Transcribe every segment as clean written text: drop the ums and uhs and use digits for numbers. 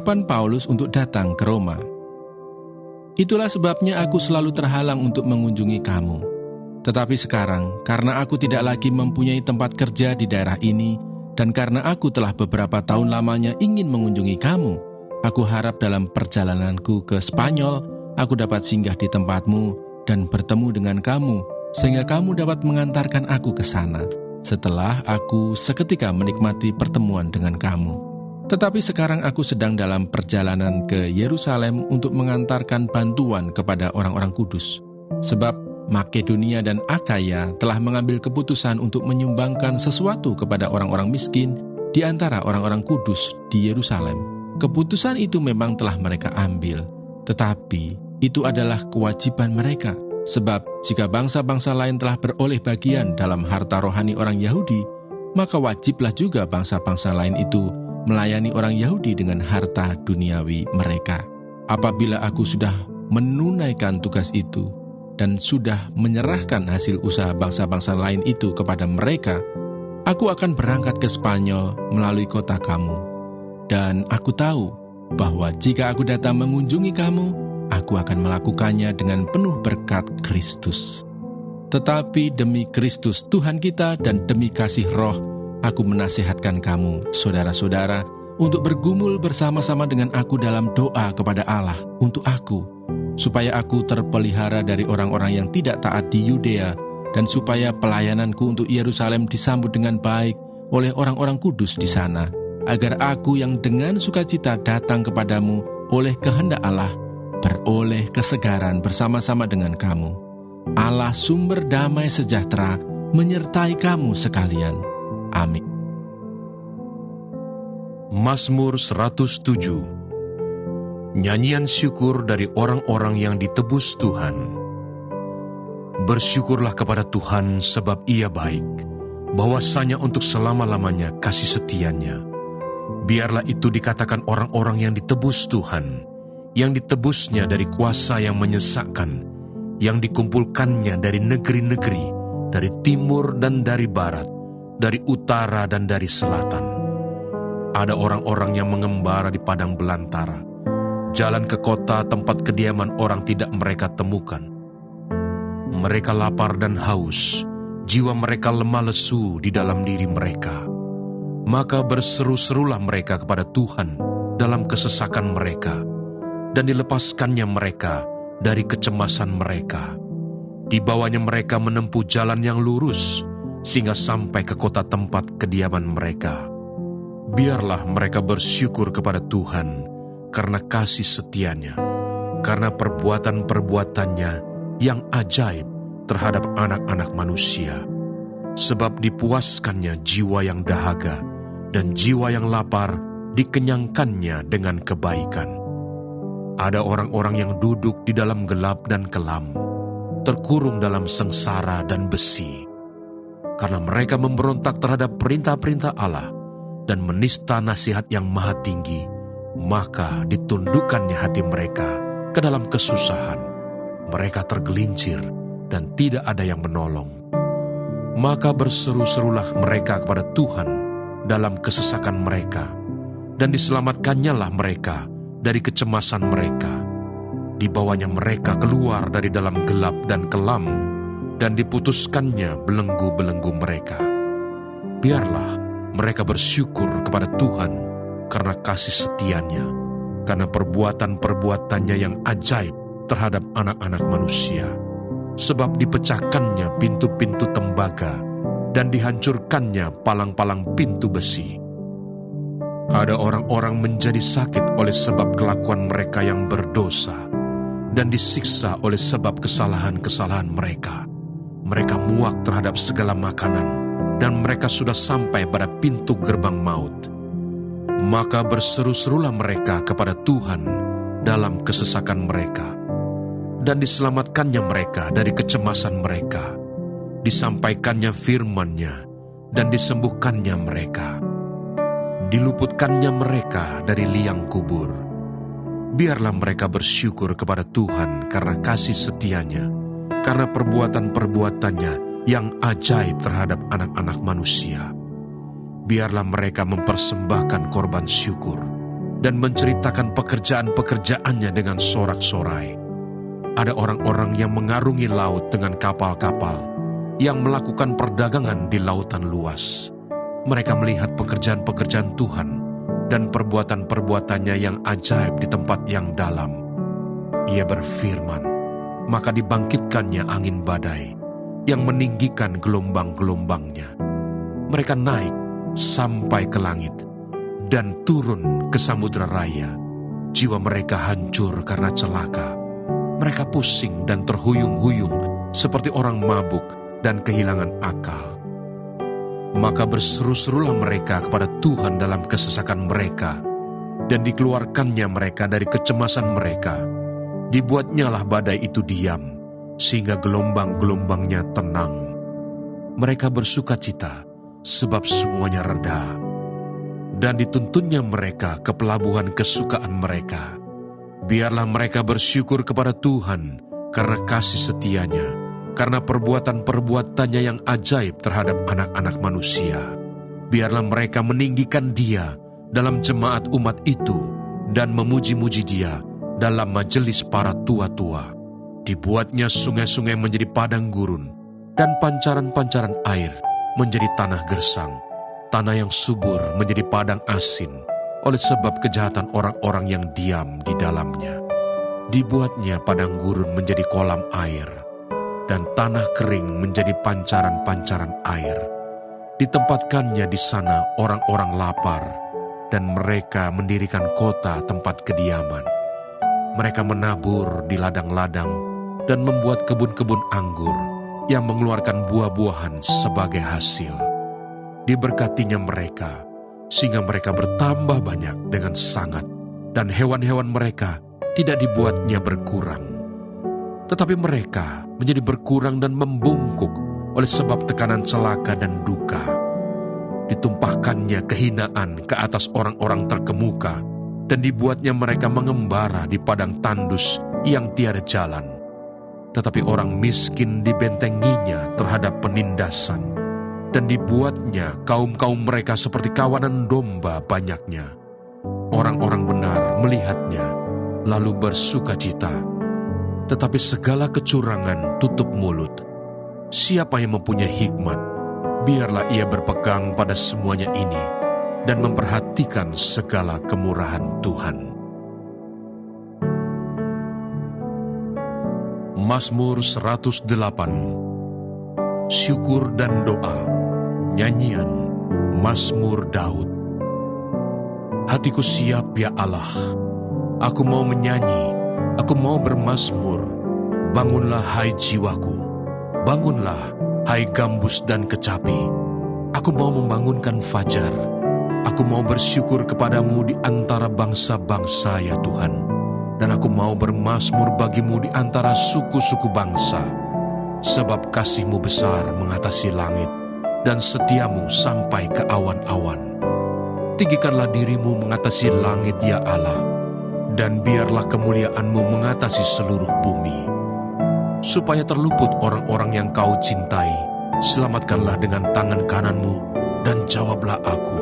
harapan Paulus untuk datang ke Roma. Itulah sebabnya aku selalu terhalang untuk mengunjungi kamu. Tetapi sekarang, karena aku tidak lagi mempunyai tempat kerja di daerah ini, dan karena aku telah beberapa tahun lamanya ingin mengunjungi kamu, aku harap dalam perjalananku ke Spanyol, aku dapat singgah di tempatmu dan bertemu dengan kamu, sehingga kamu dapat mengantarkan aku ke sana, setelah aku seketika menikmati pertemuan dengan kamu. Tetapi sekarang aku sedang dalam perjalanan ke Yerusalem untuk mengantarkan bantuan kepada orang-orang kudus. Sebab Makedonia dan Akaya telah mengambil keputusan untuk menyumbangkan sesuatu kepada orang-orang miskin di antara orang-orang kudus di Yerusalem. Keputusan itu memang telah mereka ambil, tetapi itu adalah kewajiban mereka. Sebab jika bangsa-bangsa lain telah beroleh bagian dalam harta rohani orang Yahudi, maka wajiblah juga bangsa-bangsa lain itu melayani orang Yahudi dengan harta duniawi mereka. Apabila aku sudah menunaikan tugas itu dan sudah menyerahkan hasil usaha bangsa-bangsa lain itu kepada mereka, aku akan berangkat ke Spanyol melalui kota kamu. Dan aku tahu bahwa jika aku datang mengunjungi kamu, aku akan melakukannya dengan penuh berkat Kristus. Tetapi demi Kristus Tuhan kita dan demi kasih Roh, aku menasihatkan kamu, saudara-saudara, untuk bergumul bersama-sama dengan aku dalam doa kepada Allah untuk aku, supaya aku terpelihara dari orang-orang yang tidak taat di Yudea, dan supaya pelayananku untuk Yerusalem disambut dengan baik oleh orang-orang kudus di sana, agar aku yang dengan sukacita datang kepadamu oleh kehendak Allah, beroleh kesegaran bersama-sama dengan kamu. Allah sumber damai sejahtera menyertai kamu sekalian. Amin. Mazmur 107. Nyanyian syukur dari orang-orang yang ditebus Tuhan. Bersyukurlah kepada Tuhan sebab Ia baik, bahwasanya untuk selama-lamanya kasih setianya. Biarlah itu dikatakan orang-orang yang ditebus Tuhan, yang ditebusnya dari kuasa yang menyesakkan, yang dikumpulkannya dari negeri-negeri, dari timur dan dari barat, dari utara dan dari selatan. Ada orang-orang yang mengembara di padang belantara, jalan ke kota tempat kediaman orang tidak mereka temukan. Mereka lapar dan haus, jiwa mereka lemah lesu di dalam diri mereka. Maka berseru-serulah mereka kepada Tuhan dalam kesesakan mereka, dan dilepaskannya mereka dari kecemasan mereka. Dibawanya mereka menempuh jalan yang lurus, sehingga sampai ke kota tempat kediaman mereka. Biarlah mereka bersyukur kepada Tuhan karena kasih setianya, karena perbuatan-perbuatannya yang ajaib terhadap anak-anak manusia. Sebab dipuaskannya jiwa yang dahaga, dan jiwa yang lapar dikenyangkannya dengan kebaikan. Ada orang-orang yang duduk di dalam gelap dan kelam, terkurung dalam sengsara dan besi. Karena mereka memberontak terhadap perintah-perintah Allah dan menista nasihat yang maha tinggi, maka ditundukkannya hati mereka ke dalam kesusahan. Mereka tergelincir dan tidak ada yang menolong. Maka berseru-serulah mereka kepada Tuhan dalam kesesakan mereka, dan diselamatkannya mereka dari kecemasan mereka. Dibawanya mereka keluar dari dalam gelap dan kelam, dan diputuskannya belenggu-belenggu mereka. Biarlah mereka bersyukur kepada Tuhan karena kasih setianya, karena perbuatan-perbuatannya yang ajaib terhadap anak-anak manusia. Sebab dipecahkannya pintu-pintu tembaga, dan dihancurkannya palang-palang pintu besi. Ada orang-orang menjadi sakit oleh sebab kelakuan mereka yang berdosa, dan disiksa oleh sebab kesalahan-kesalahan mereka. Mereka muak terhadap segala makanan, dan mereka sudah sampai pada pintu gerbang maut. Maka berseru-serulah mereka kepada Tuhan dalam kesesakan mereka, dan diselamatkannya mereka dari kecemasan mereka. Disampaikannya firman-Nya, dan disembuhkannya mereka. Diluputkannya mereka dari liang kubur. Biarlah mereka bersyukur kepada Tuhan karena kasih setianya, karena perbuatan-perbuatannya yang ajaib terhadap anak-anak manusia. Biarlah mereka mempersembahkan korban syukur, dan menceritakan pekerjaan-pekerjaannya dengan sorak-sorai. Ada orang-orang yang mengarungi laut dengan kapal-kapal, yang melakukan perdagangan di lautan luas. Mereka melihat pekerjaan-pekerjaan Tuhan dan perbuatan-perbuatannya yang ajaib di tempat yang dalam. Ia berfirman, maka dibangkitkannya angin badai yang meninggikan gelombang-gelombangnya. Mereka naik sampai ke langit dan turun ke samudera raya. Jiwa mereka hancur karena celaka. Mereka pusing dan terhuyung-huyung seperti orang mabuk dan kehilangan akal. Maka berseru-serulah mereka kepada Tuhan dalam kesesakan mereka, dan dikeluarkannya mereka dari kecemasan mereka. Dibuatnyalah badai itu diam, sehingga gelombang-gelombangnya tenang. Mereka bersukacita, sebab semuanya reda. Dan dituntunnya mereka ke pelabuhan kesukaan mereka. Biarlah mereka bersyukur kepada Tuhan, karena kasih setianya, karena perbuatan-perbuatannya yang ajaib terhadap anak-anak manusia. Biarlah mereka meninggikan Dia dalam jemaat umat itu, dan memuji-muji Dia dalam majelis para tua-tua. Dibuatnya sungai-sungai menjadi padang gurun, dan pancaran-pancaran air menjadi tanah gersang. Tanah yang subur menjadi padang asin, oleh sebab kejahatan orang-orang yang diam di dalamnya. Dibuatnya padang gurun menjadi kolam air, dan tanah kering menjadi pancaran-pancaran air. Ditempatkannya di sana orang-orang lapar, dan mereka mendirikan kota tempat kediaman. Mereka menabur di ladang-ladang dan membuat kebun-kebun anggur yang mengeluarkan buah-buahan sebagai hasil. Diberkatinya mereka, sehingga mereka bertambah banyak dengan sangat, dan hewan-hewan mereka tidak dibuatnya berkurang. Tetapi mereka menjadi berkurang dan membungkuk oleh sebab tekanan celaka dan duka. Ditumpahkannya kehinaan ke atas orang-orang terkemuka, dan dibuatnya mereka mengembara di padang tandus yang tiada jalan. Tetapi orang miskin dibentenginya terhadap penindasan, dan dibuatnya kaum-kaum mereka seperti kawanan domba banyaknya. Orang-orang benar melihatnya, lalu bersukacita. Tetapi segala kecurangan tutup mulut. Siapa yang mempunyai hikmat, biarlah ia berpegang pada semuanya ini, dan memperhatikan segala kemurahan Tuhan. Mazmur 108. Syukur dan doa. Nyanyian Mazmur Daud. Hatiku siap ya Allah, aku mau menyanyi, aku mau bermazmur. Bangunlah hai jiwaku, bangunlah hai gambus dan kecapi. Aku mau membangunkan fajar, aku mau bersyukur kepadamu di antara bangsa-bangsa ya Tuhan. Dan aku mau bermazmur bagimu di antara suku-suku bangsa. Sebab kasih-Mu besar mengatasi langit, dan setiamu sampai ke awan-awan. Tinggikanlah dirimu mengatasi langit ya Allah, dan biarlah kemuliaan-Mu mengatasi seluruh bumi. Supaya terluput orang-orang yang Kau cintai, selamatkanlah dengan tangan kanan-Mu, dan jawablah aku.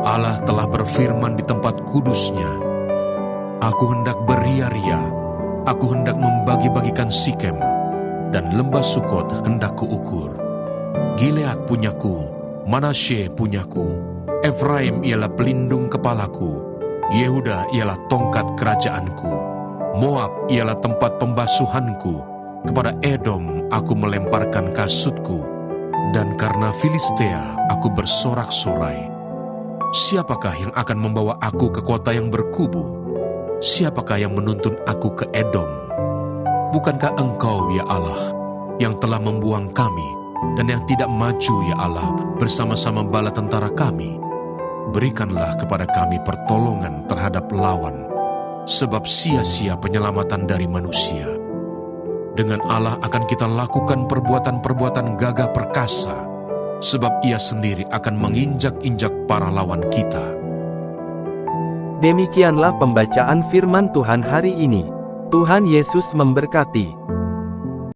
Allah telah berfirman di tempat kudus-Nya, aku hendak beria-ria, aku hendak membagi-bagikan Sikem, dan lembah Sukot hendak kuukur. Gilead punyaku, Manasye punyaku, Efraim ialah pelindung kepalaku, Yehuda ialah tongkat kerajaanku, Moab ialah tempat pembasuhanku, kepada Edom aku melemparkan kasutku, dan karena Filistea aku bersorak-sorai. Siapakah yang akan membawa aku ke kota yang berkubu? Siapakah yang menuntun aku ke Edom? Bukankah Engkau ya Allah yang telah membuang kami, dan yang tidak maju ya Allah bersama-sama bala tentara kami? Berikanlah kepada kami pertolongan terhadap lawan, sebab sia-sia penyelamatan dari manusia. Dengan Allah akan kita lakukan perbuatan-perbuatan gagah perkasa, sebab Ia sendiri akan menginjak-injak para lawan kita. Demikianlah pembacaan firman Tuhan hari ini. Tuhan Yesus memberkati.